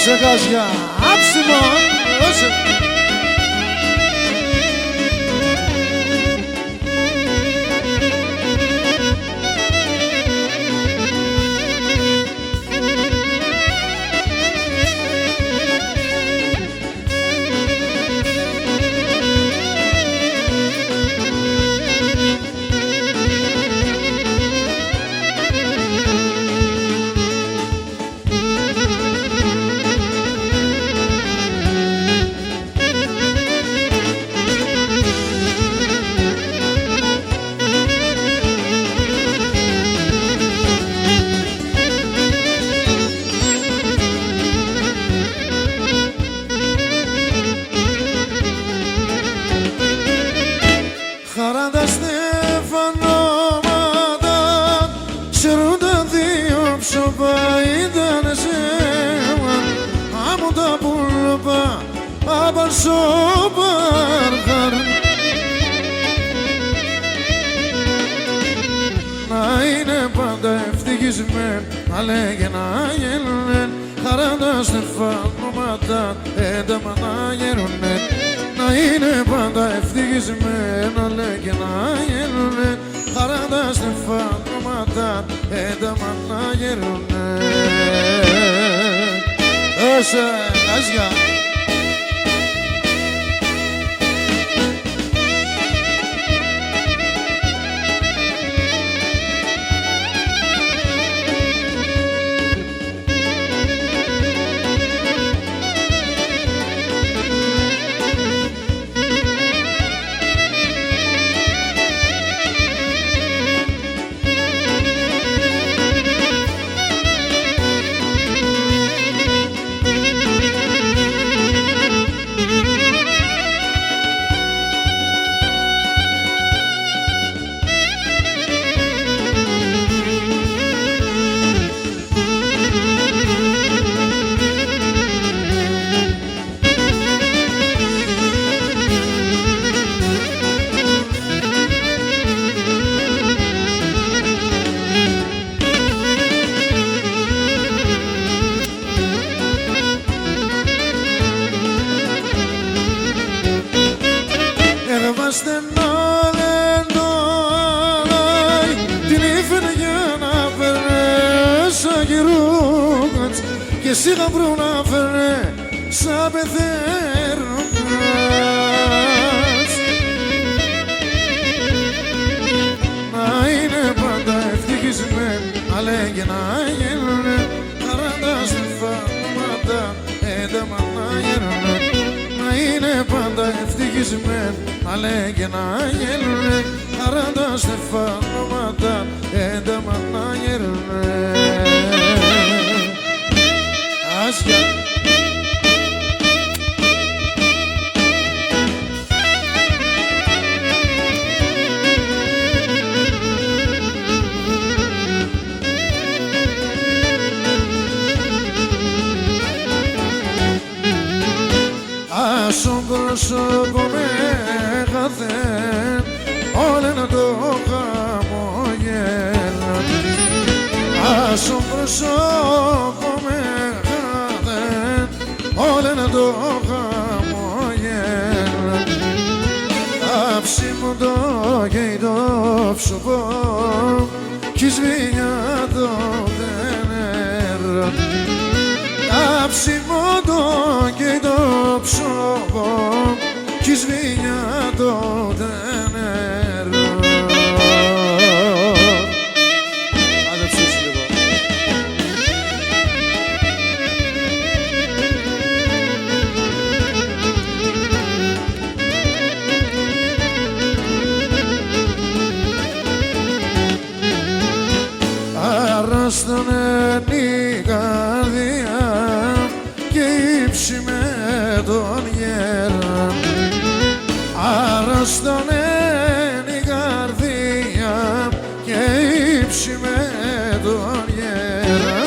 Άσε καζιά, άψιμο, άσε. Χαράντα στεφανώματα σέρνοντα δύο ψωπά ήταν σέμα άμμο τα πουλπά απαρσόπαρχαρ να είναι πάντα ευτυχισμέν να λέγε να γελνέν χαράντα στεφανώματα ένταμα να γελνέν να είναι πάντα ευτυχισμένα λέει και να γελουνε χαράντα στεφανώματα ένταμα να γελουνε Όσα, άσια στενά λεντάει την ύφαινε για να φέρνε σαν γυρούγατς και εσύ γαμπρού να φέρνε σαν πεθέρνοντας να είναι πάντα ευτυχισμένοι να λέγε να γελουνε χαράντα στεφανώματα ένταμα να γελουνε να είναι πάντα ευτυχισμένοι να λέγε να γελουνε χαράντα στεφανώματα ένταμα να γελουνε Άσια Άσον πρόσωπο με χαθέν όλε να το χαμογέλαν Άσον πρόσωπο με χαθέν όλε να το χαμογέλαν Άψιμο το και το ψωπό κι σβήνια το δενέρα Άψιμο το και το ψωπό κι σβήνια το νερό. Άντε ψήσει λίγο. Αράστανε η καρδιά και ύψη με τον γέρα Αράστανε η καρδιά και ύψη με τον γέρα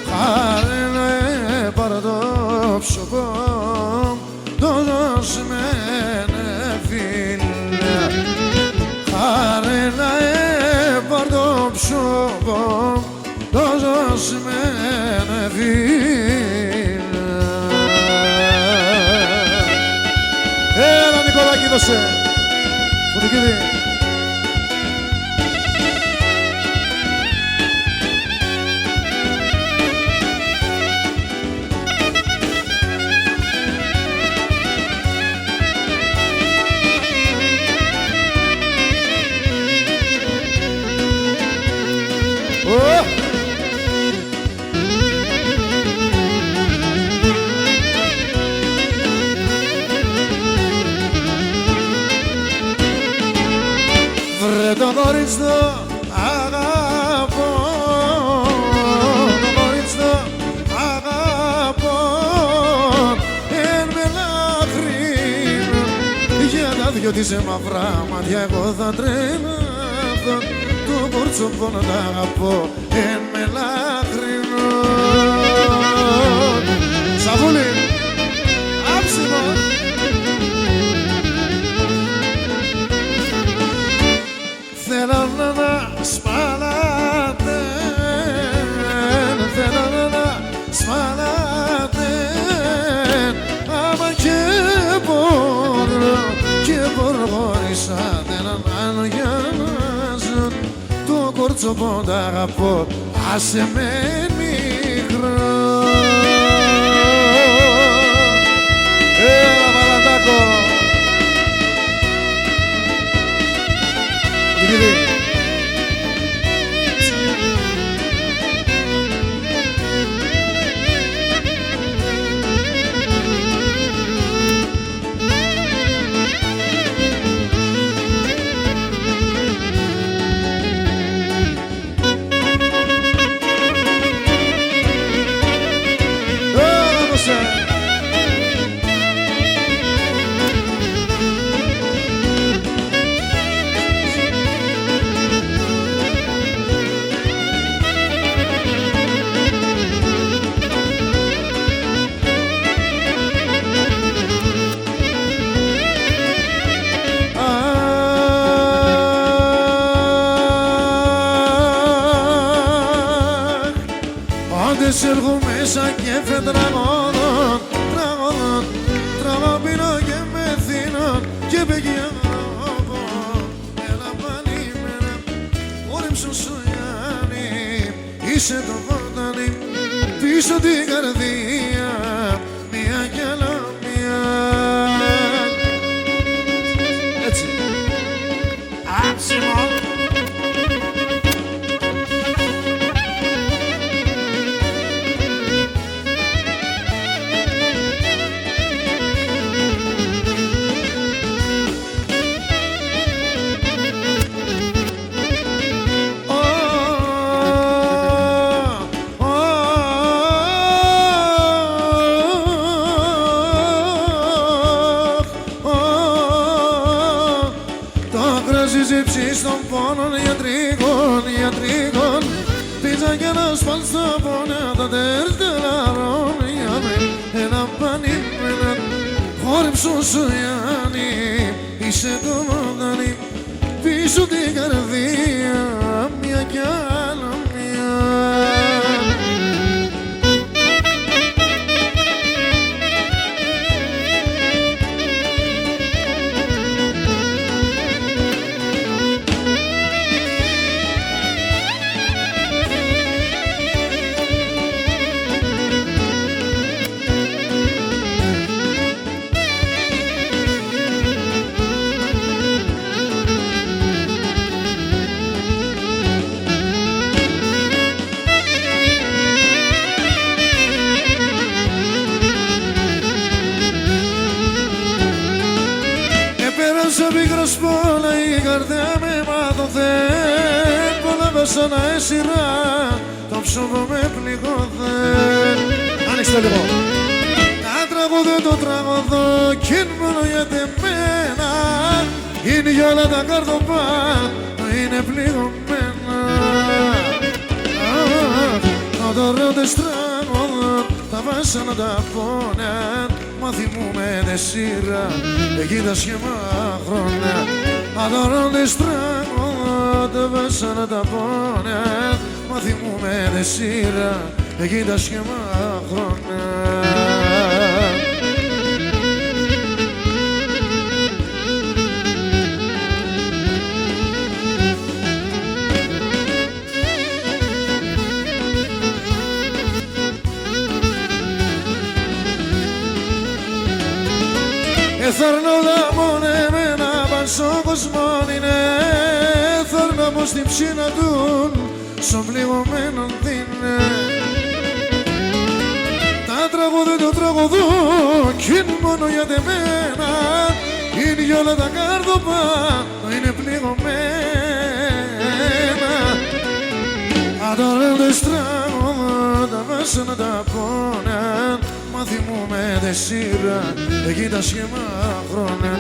Χάρε να έπαρα το ψωπό το δώσμενε φίλε Χάρε να έπαρα το ψωπό το δώσμενε φίλε έδωσε Φωτοκίδη. Βρε το κορίτσι το αγαπώ, το κορίτσι το αγαπώ, εν με λαχρύνω, για τα δυο της μαυρά μάτια εγώ θα τρελαθώ, το κορτσοπό να τα αγαπώ, εν με λαχρύνω. Σαβούλη, άψιμο. Θέλω να σπαλάτε, θέλω να σπαλάτε, άμα και προχωρήσατε έναν άλλο για να ζω, το κορτσοπό τα αγαπώ, άσε με μικρό. Έλα Παλατάκο. Άντες έρχομαι μέσα και φετραγωδόν, τραγωδόν, τραγωπίνω και μεθύνω και πεγιάβω. Έλα πάλι μένα, όρεμψο σου Γιάννη, είσαι το βότανι, πίσω την καρδία, μία κι άλλα μία. Έτσι, άψιμο. Ζύψεις των πόνων ιατρικών, πίτσα και ένα σπάλ στα πόνα τα τερτεράρων, για με ένα πανί με ένα χόρεψο σου Γιάννη, είσαι το μοντανί, πίσω την καρδία, μια κι άλλα μια. Πέρασα πίκρα σπόλα, η καρδιά με μάτωθεν, πολέμασα να έσυρα, το ψωμί με πληγώθεν. Άνοιξτε λίγο. Τα τραγωδέ το τραγωδό κι είναι μόνο για τεμένα, είναι για όλα τα καρδοπά, είναι πληγωμένα. Να το ρώτες τραγωδό, τα βάσανα τα πόνα, μα θυμούμε δε σειρά, εκεί τα σχήμα χρόνια. Αδωρώντες τραγωδό, τα βάσανα τα πόνα, μα θυμούμε δε σειρά, εκεί τα σχήμα χρόνια. Θαρνώ τα μονεμένα παν στον κόσμο είναι, θαρνώ πως την ψήνα του στον πληγωμένον δίνε. Τα τραγούδια το τραγουδώ κι είναι μόνο για τεμένα, είναι για όλα τα κάρδοπα, είναι πληγωμένα. Ανταρέντες τραγούδα μέσα να τα πόνε, μα θυμούμε δε σειρά εκεί τα σχήμα χρόνια.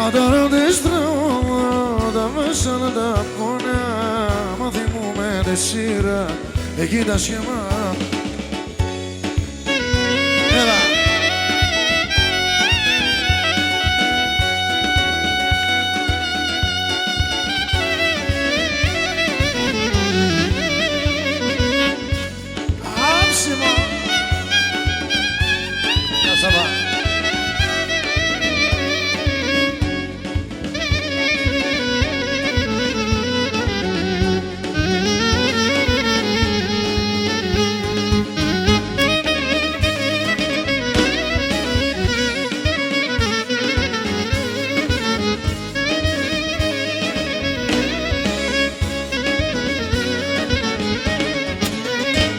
Ανταρέντες τραγούδα μέσα να τα πόνε, μα θυμούμε δε σειρά εκεί τα σχήμα. Έλα! Άψιμο! Να σαβά!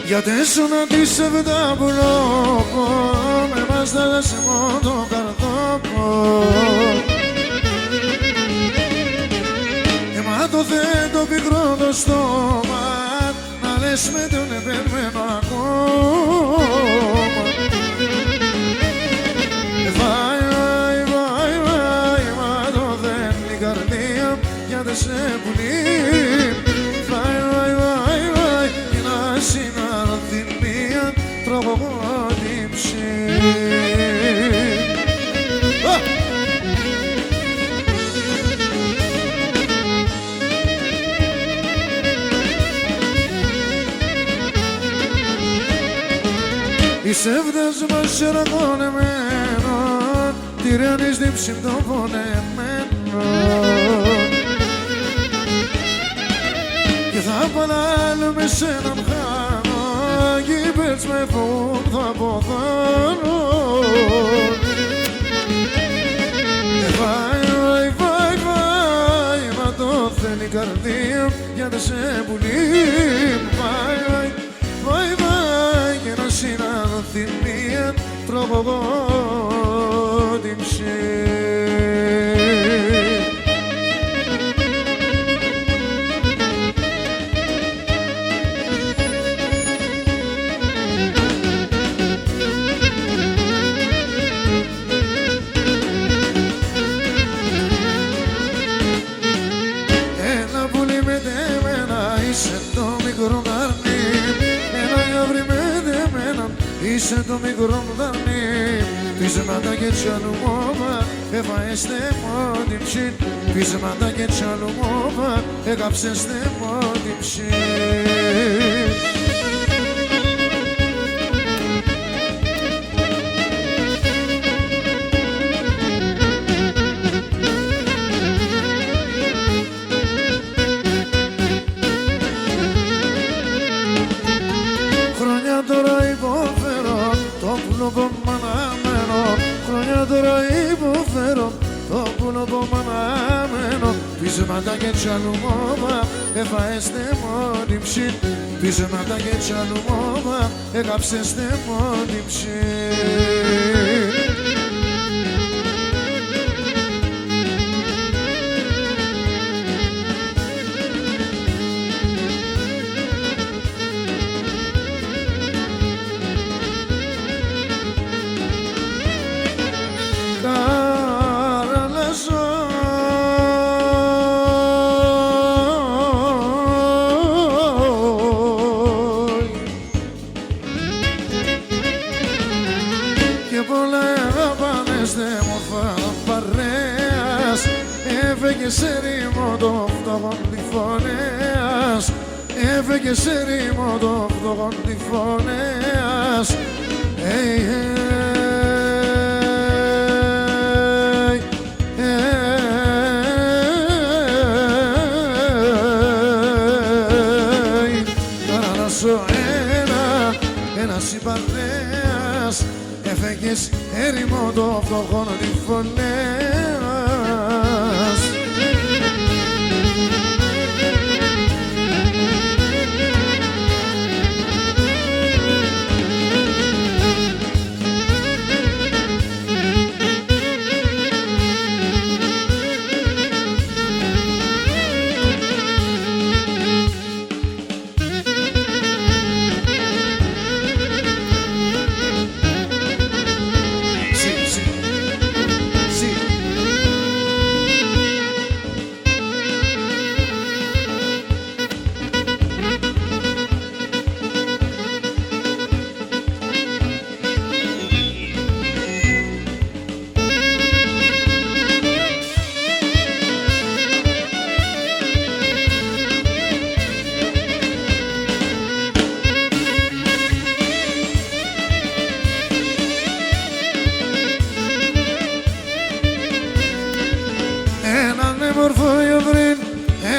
Γιατί ήσουν αντίσευτα πουλόπο, με μας δάλασε μόνο το καρδόπο. Μα το θέτω πικρό το στόμα, να λες με τον επέμενο ακόμα. Βάι, βάι, βάι, βάι, μα το δένει η καρδία, για δε σε πουλεί. Βάι, βάι, βάι, βάι, κι να συνάρθει μία τρογοδίψη. Είσαι φτάσμα σεραγωνεμένο, τυραννείς την ψυχτό πονεμένο. Και θα παλάλω με σέναν χάνω, γήπες με φοβούν θα ποθάνω. Βάι, βάι, βάι, βάι, μα το θέλει η καρδία, για δε σε πουλεί. Βάι, βάι, βάι, βάι, και να συνάδει μία τροποδότηψη. Ένα πουλί με δεμένα, είσαι το μικρό δαρνί. Ένα γαύρι με δεμένα, είσαι το μικρό δαρνί. Πείσματα και τσαλουμόβα, έφαεστε μόνη ψήν. Πείσματα και τσαλουμόβα, έκαψεστε μόνη ψήν. Χρόνια τώρα υποφέρω, το πουλοπό μ' αναμένω. Χρόνια τώρα υποφέρω, το πουλοπό μ' αναμένω. Πείσματα και τσαλουμόβα, έφαεστε μόνη ψήν. Πείσματα και τσαλουμόβα, έκαψεστε μόνη ψήν. Και πολλά αγαπάνες δε μορφά παρέας, έφεγε σε ρήμο το φτωχόν τυφωνέας. Έφεγε σε ρήμο το φτωχόν τυφωνέας. Τώρα να σου ένα συμπαρέας, έφεγες έρημο το φτωχόν νυμφωνέας.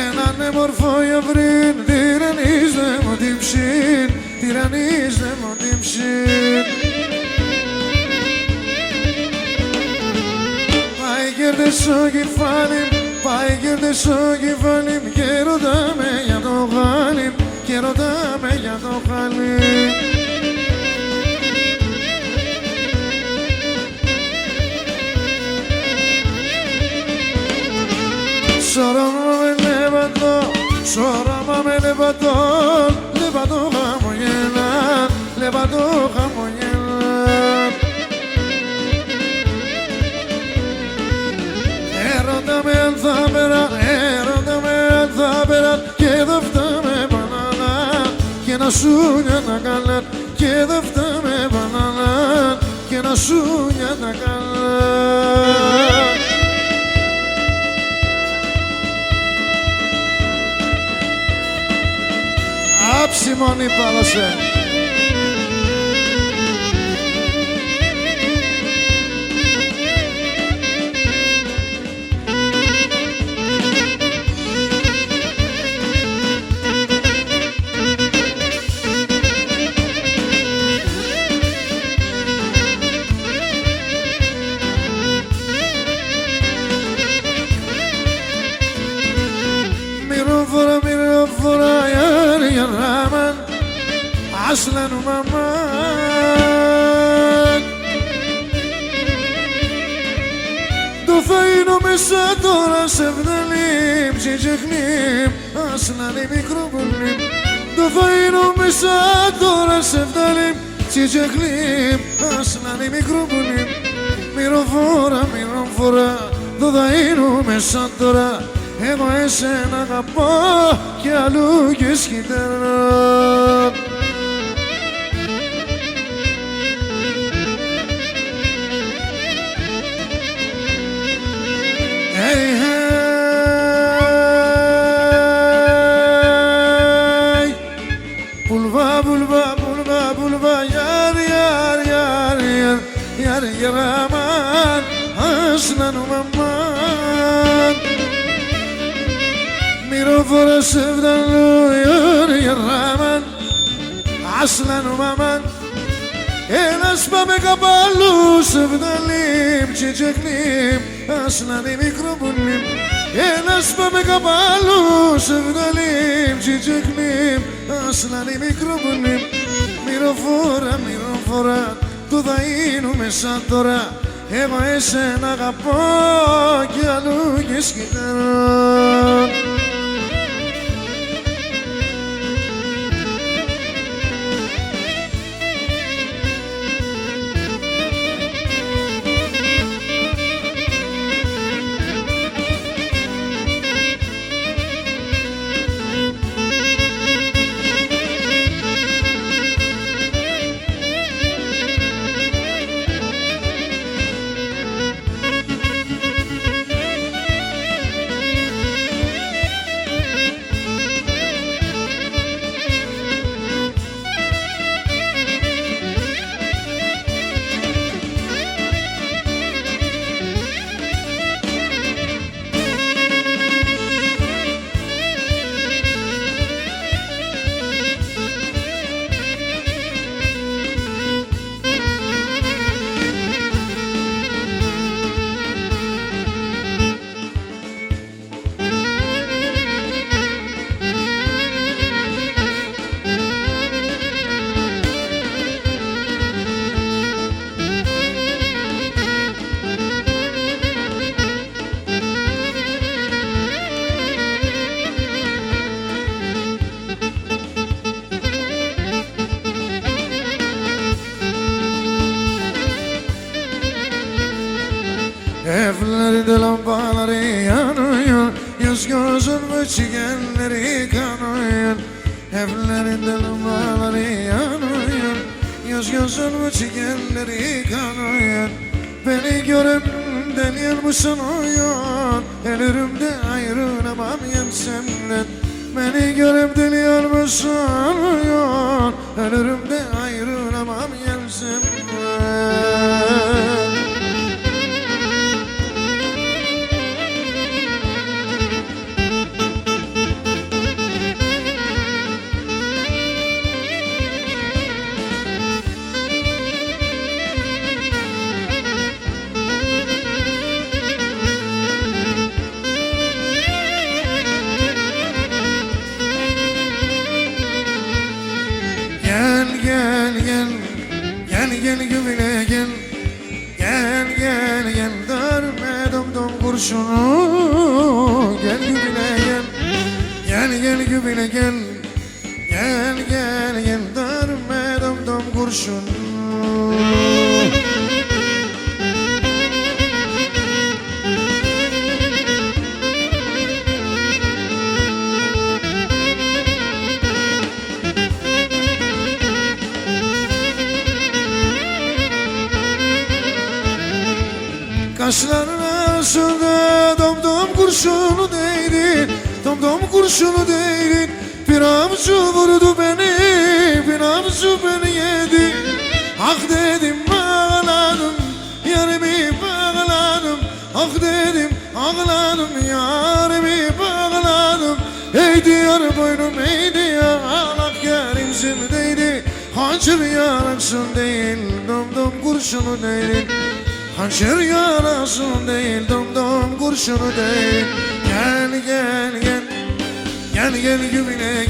Έναν μορφό ευρύν, τυραννίζε μου την ψήν, τυραννίζε μου την ψήν. Πάει κέρδες στο κεφάλι, πάει κέρδες στο κεφάλι, και ρωτάμε για το χάλι, και ρωτάμε για το χάλι. Σώραμα με λεβατό, λεβατό χαμογέλα, λεβατό χαμογέλα. Έρωτα με αν θα πέρα, έρωτα με αν θα πέρα, και δεν φτάμε μπανάνα, και να σου νιώτα καλά, και δεν φτάμε μπανάνα, και να σου νιώτα καλά. Άψιμον υπάδωσε. Μυρόφορα, يا الرحمن عسلا ومامان. Το φαίνω μέσα τώρα σε βδαλίμ, ψιχλίμ, ασλανή μικρό πουλίμ. Το φαίνω μέσα τώρα σε βδαλίμ, ψιχλίμ, ασλανή μικρό πουλίμ. Μυρόφορα, το δαΐνω μέσα τώρα, εγώ εσένα αγαπώ κι αλλού και σκητέρω. Hey, hey, pulva, pulva, pulva, pulva, yar, yar, yar, yar, yar, yar, aman, aslan umaman. Μυρόφορα σε βδαλού, yar, yar, aman, aslan umaman. Ένας πάμε καπάλου σε βδαλίμ, τσιτσεκλίμ, ασλανή μικρό πουλίμ. Ένας πάμε καπάλου σε βδαλίμ, τσιτσεκλίμ, ασλανή μικρό πουλίμ. Μυρόφορα, το δαΐνουμε σαν τώρα, εγώ εσένα αγαπώ κι αλλού και σκητέρω. Evlerinde lambaları yanıyor, yüz gözün çigenleri kanıyor. Evlerinde lambaları yanıyor, yüz gözün çigenleri kanıyor. Beni görüp deliyor musun uyuyor, ölürüm de ayrılamam yan senden. Beni görüp deliyor musun uyuyor, ölürüm de ayrılamam yan senden. Gel güvile gel, gel dörme dom kurşunu. Gel güvile gel güvile gel, gel dörme dom kurşunu. Kaşların arasında dom kurşunu değdi, dom kurşunu değdi. Bir avcı vurdu beni, bir avcı beni yedi. Ah dedim ağladım, yarimi bağladım. Ah dedim ağladım, yarimi bağladım. Ey diyar boynum, ey diyar ağlak yarim zimdeydi. Hançer yarasın değil, dom kurşunu değil. Hançer yarasın değil, dom kurşunu değil. Gel güvile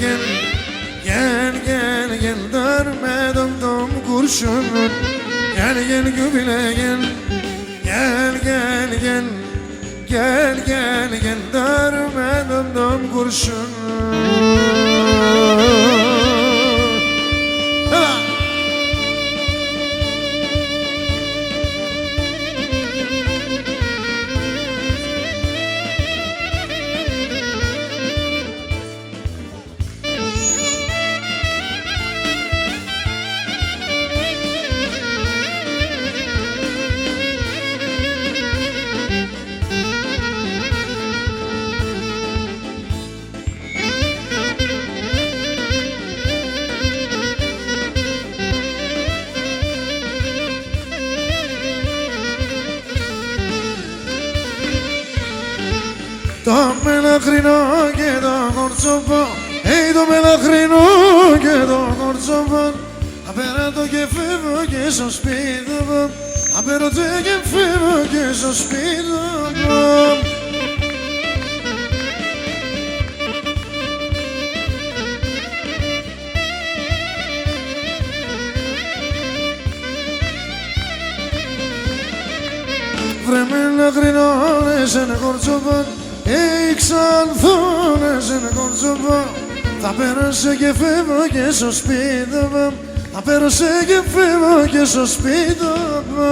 gel, dörme dom kurşunu. Gel güvile gel, dörme dom kurşunu. Dame lacrino che do corso po, e dome lacrino che do corso po. Aperato che femo che sospiro, aperato che femo che sospiro. Vreme lacrino che se ne corso po. Εξαλθούν σε ένα κοντσοβό. Θα πέρασε και φεύγω και στο σπίτι μου. Θα πέρασε και φεύγω και στο σπίτι μου.